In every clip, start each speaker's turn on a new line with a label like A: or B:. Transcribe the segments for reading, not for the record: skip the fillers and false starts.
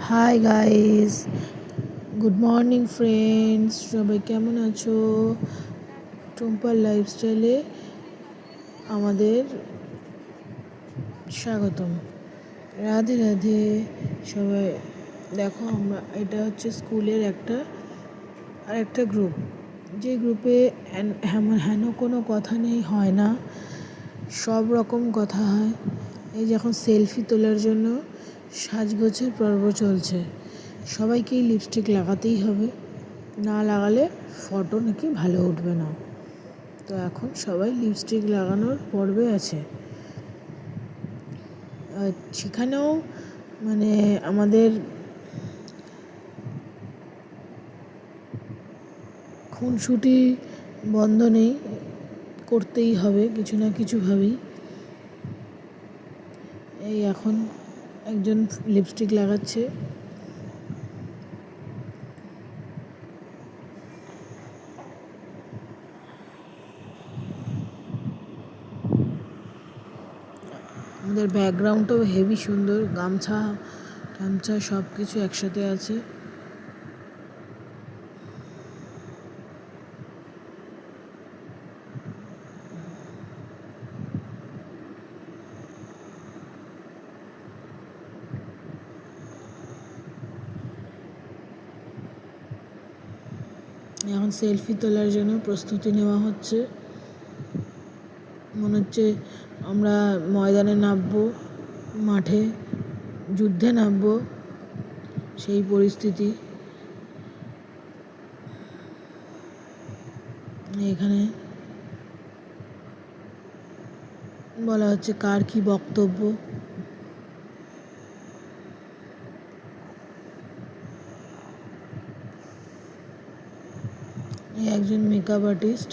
A: Hi guys, good morning friends, সবাই কেমন আছো? টুম্পার লাইফস্টাইলে আমাদের স্বাগতম। রাধে রাধে সবাই। দেখো, এটা হচ্ছে স্কুলের একটা গ্রুপ, যে গ্রুপে হেন কোনো কথা নেই, হয় না, সব রকম কথা হয়। এই যখন সেলফি তোলার জন্য সাজগোজের পর্ব চলছে, সবাইকেই লিপস্টিক লাগাতেই হবে, না লাগালে ফটো নাকি ভালো উঠবে না। তো এখন সবাই লিপস্টিক লাগানোর পর্বে আছে। সেখানেও মানে আমাদের খুনসুটি বন্ধ নেই, করতেই হবে কিছু না কিছুভাবেই। এই এখন একজন লিপস্টিক লাগাচ্ছে। আমাদের ব্যাকগ্রাউন্ডটাও হেভি সুন্দর, গামছা টামছা সব কিছু একসাথে আছে। এখন সেলফি তোলার জন্য প্রস্তুতি নেওয়া হচ্ছে। মনে হচ্ছে আমরা ময়দানে নামবো, মাঠে যুদ্ধে নামবো, সেই পরিস্থিতি। এখানে বলা হচ্ছে কার কি বক্তব্য। একজন মেকআপ আর্টিস্ট।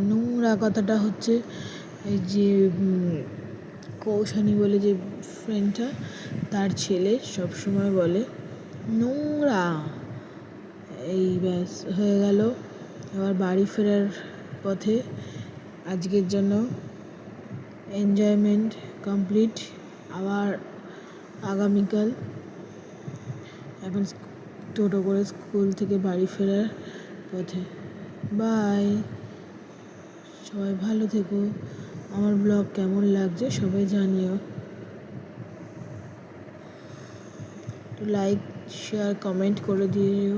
A: নোংরা কথাটা হচ্ছে এই যে কৌশানী বলে যে ফ্রেন্ডটা, তার ছেলে সব সময় বলে নোংরা। এই ব্যাস হয়ে গেল। আবার বাড়ি ফেরার পথে আজকের জন্য এনজয়মেন্ট কমপ্লিট। আবার আগামীকাল এখন টোটো করে স্কুল থেকে বাড়ি ফেরার পথে। বাই, সবাই ভালো থেকো। আমার ব্লগ কেমন লাগছে সবাই জানিও। লাইক শেয়ার কমেন্ট করে দিও।